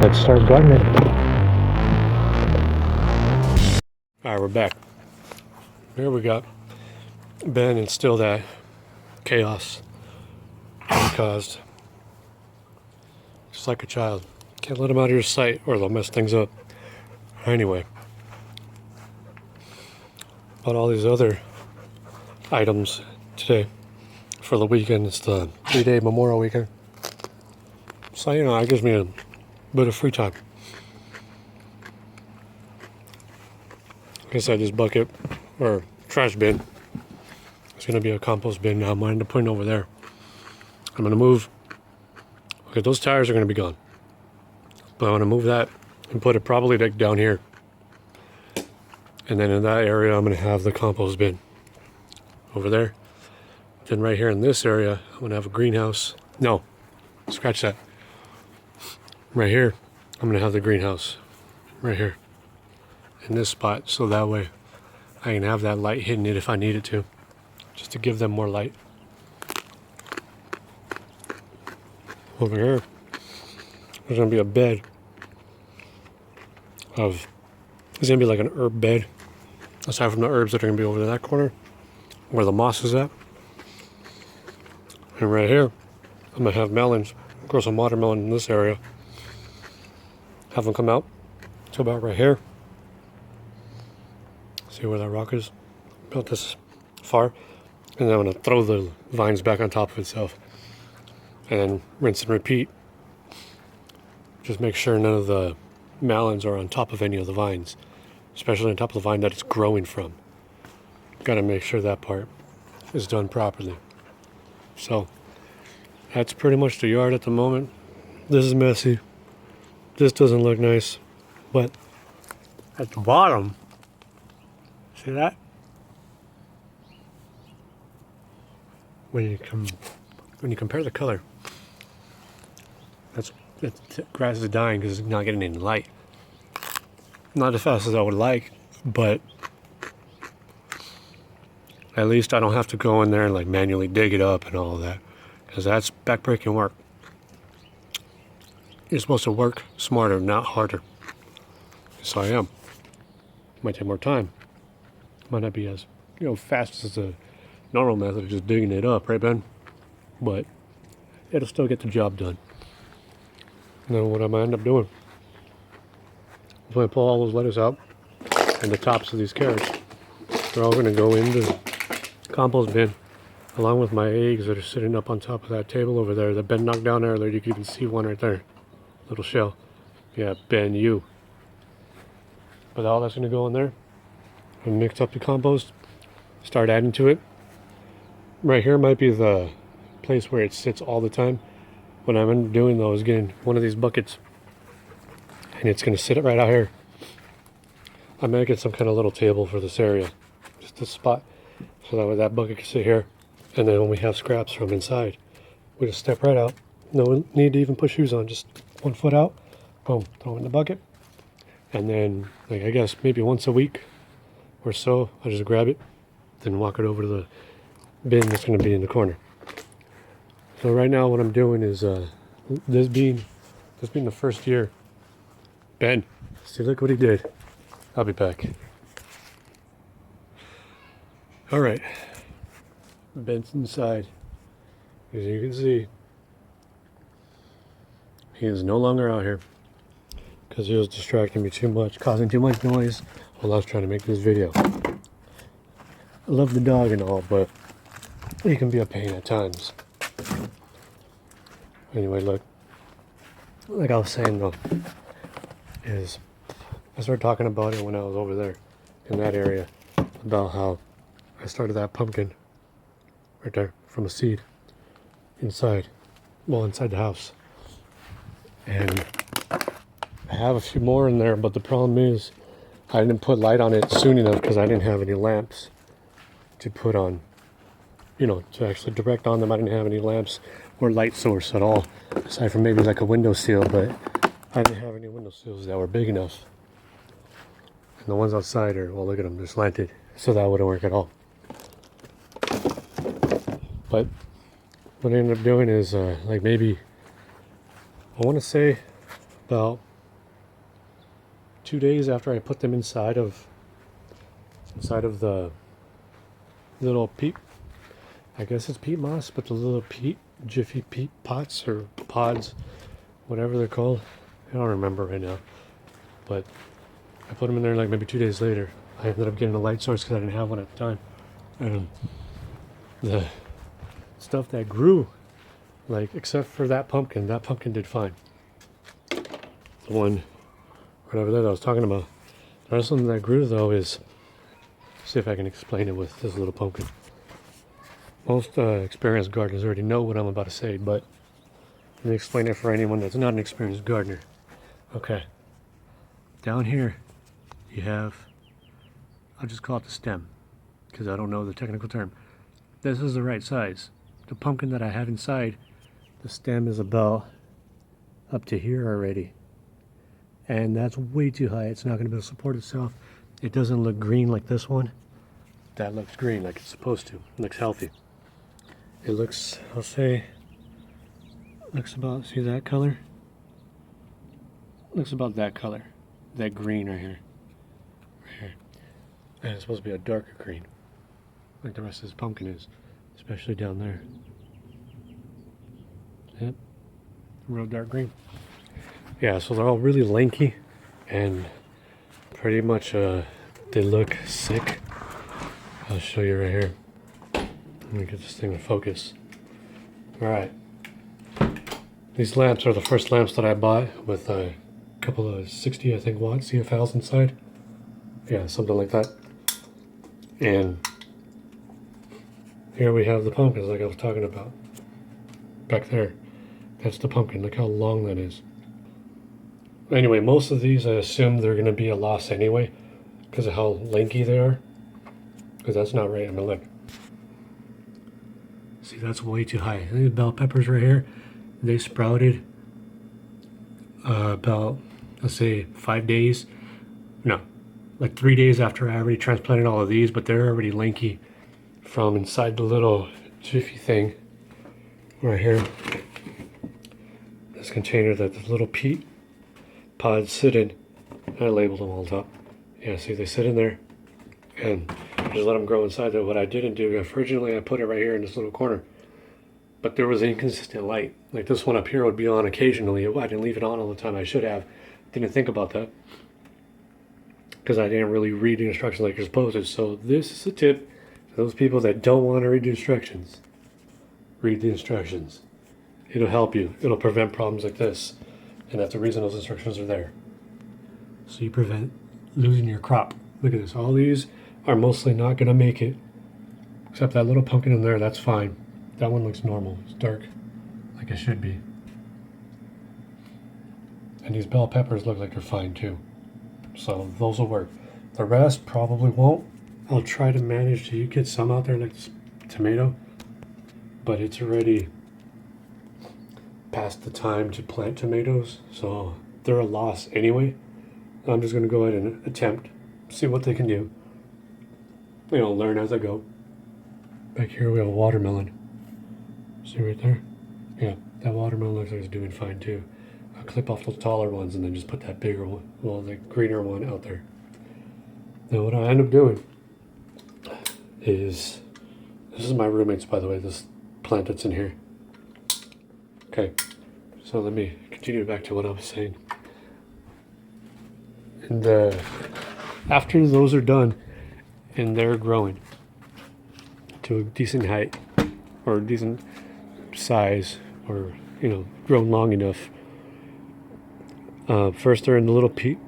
Let's start gardening. Alright, we're back. Here we got Ben and still that chaos he caused. Just like a child. Can't let him out of your sight or they'll mess things up. Anyway. Bought all these other items today for the weekend. It's the 3-day Memorial Weekend. So, it gives me a bit of free time. Inside this bucket, or trash bin, it's going to be a compost bin now. I'm going to put it over there. I'm going to move. Okay, those tires are going to be gone. But I'm going to move that and put it probably like down here. And then in that area, I'm going to have the compost bin over there. Then right here in this area, I'm going to have a greenhouse. No, scratch that. Right here, I'm going to have the greenhouse. Right here. In this spot, so that way I can have that light hitting it if I need it to. Just to give them more light. Over here, there's going to be a bed of... It's going to be like an herb bed. Aside from the herbs that are going to be over in that corner, where the moss is at. And right here, I'm going to have melons. Grow some watermelon in this area. Have them come out to about right here. See where that rock is? About this far. And then I'm going to throw the vines back on top of itself. And then rinse and repeat. Just make sure none of the melons are on top of any of the vines. Especially on top of the vine that it's growing from. Got to make sure that part is done properly. So, that's pretty much the yard at the moment. This is messy. This doesn't look nice. But at the bottom, see that? When you compare the color, the grass is dying because it's not getting any light. Not as fast as I would like, but at least I don't have to go in there and like manually dig it up and all of that, because that's backbreaking work. You're supposed to work smarter, not harder. So I am. Might take more time. Might not be as fast as the normal method of just digging it up, right, Ben? But it'll still get the job done. And then what I might end up doing is when I pull all those lettuce out and the tops of these carrots, they're all going to go into the compost bin along with my eggs that are sitting up on top of that table over there that Ben knocked down earlier. You can even see one right there. Little shell. Yeah, Ben, you. But all that's going to go in there. And mix up the compost. Start adding to it. Right here might be the place where it sits all the time. What I'm going to be doing though is getting one of these buckets. And it's going to sit right out here. I'm going to get some kind of little table for this area. Just this spot. So that way that bucket can sit here. And then when we have scraps from inside, we just step right out. No need to even put shoes on. Just 1 foot out. Boom. Throw in the bucket. And then, I guess maybe once a week or so, I just grab it. Then walk it over to the bin that's going to be in the corner. So right now what I'm doing is, this being the first year. Ben, see, look what he did. I'll be back. Alright. Ben's inside. As you can see, he is no longer out here because he was distracting me too much, causing too much noise while I was trying to make this video. I love the dog and all, but he can be a pain at times. Anyway, look, like I was saying though, is I started talking about it when I was over there in that area, about how I started that pumpkin right there from a seed inside the house. And I have a few more in there, but the problem is I didn't put light on it soon enough because I didn't have any lamps to put on, to actually direct on them. I didn't have any lamps or light source at all, aside from maybe like a window sill, but I didn't have any window sills that were big enough. And the ones outside are, well, look at them, they're slanted, so that wouldn't work at all. But what I ended up doing is, maybe, I want to say about 2 days after I put them inside of the little peat, I guess it's peat moss, but the little jiffy peat pots or pods, whatever they're called. I don't remember right now, but I put them in there like maybe 2 days later. I ended up getting a light source because I didn't have one at the time. And the stuff that grew, like except for that pumpkin did fine. The one right over there that I was talking about. The rest of them that grew though is, see if I can explain it with this little pumpkin. Most experienced gardeners already know what I'm about to say, but let me explain it for anyone that's not an experienced gardener. Okay. Down here, you have, I'll just call it the stem, because I don't know the technical term. This is the right size. The pumpkin that I have inside, the stem is about up to here already. And that's way too high. It's not going to be able to support itself. It doesn't look green like this one. That looks green like it's supposed to. It looks healthy. It looks, I'll say, looks about, see that color? Looks about that color. That green right here. Right here. And it's supposed to be a darker green, like the rest of this pumpkin is, especially down there. Yep. Real dark green. Yeah, so they're all really lanky and pretty much they look sick. I'll show you right here. Let me get this thing to focus. Alright. These lamps are the first lamps that I bought with a couple of 60, I think, watt CFLs inside. Yeah, something like that. And here we have the pumpkins like I was talking about. Back there. That's the pumpkin. Look how long that is. Anyway, most of these I assume they're going to be a loss anyway because of how lanky they are. Because that's not right. I mean, look. See, that's way too high. These bell peppers right here, they sprouted about, let's say, 5 days. No, like 3 days after I already transplanted all of these, but they're already lanky from inside the little jiffy thing right here. This container that the little peat pods sit in. I labeled them all top. Yeah, see, they sit in there and just let them grow inside there. What I didn't do, originally I put it right here in this little corner, but there was inconsistent light. Like this one up here would be on occasionally. I didn't leave it on all the time. I should have. Didn't think about that because I didn't really read the instructions like you're supposed to. So this is a tip to those people that don't want to read the instructions. Read the instructions. It'll help you. It'll prevent problems like this. And that's the reason those instructions are there. So you prevent losing your crop. Look at this. All these are mostly not going to make it. Except that little pumpkin in there, that's fine. That one looks normal. It's dark, like it should be. And these bell peppers look like they're fine too. So those will work. The rest probably won't. I'll try to manage to get some out there like this tomato. But it's already past the time to plant tomatoes. So they're a loss anyway. I'm just going to go ahead and attempt. See what they can do. You know, learn as I go. Back here we have a watermelon. See right there? Yeah, that watermelon looks like it's doing fine too. I'll clip off those taller ones and then just put that bigger one, well, the greener one out there. Now what I end up doing is, this is my roommate's, by the way, this plant that's in here. Okay, so let me continue back to what I was saying. And after those are done and they're growing to a decent height or a decent size, or you know, grown long enough, first they're in the little peat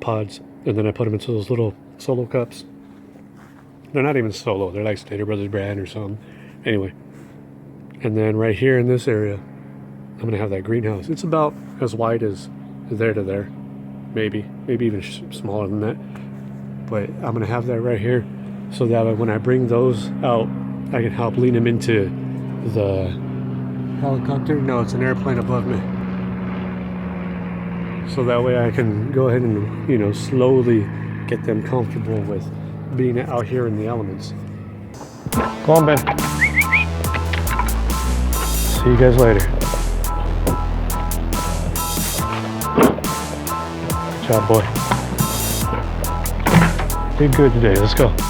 pods, and then I put them into those little solo cups. They're not even solo, they're like Stater Brothers brand or something. Anyway, and then right here in this area I'm gonna have that greenhouse. It's about as wide as there to there, maybe even smaller than that, but I'm gonna have that right here so that when I bring those out I can help lean them into the helicopter. No, it's an airplane above me. So that way I can go ahead and, you know, slowly get them comfortable with being out here in the elements. Go on, Ben. See you guys later. Good job, boy. Did good today. Let's go.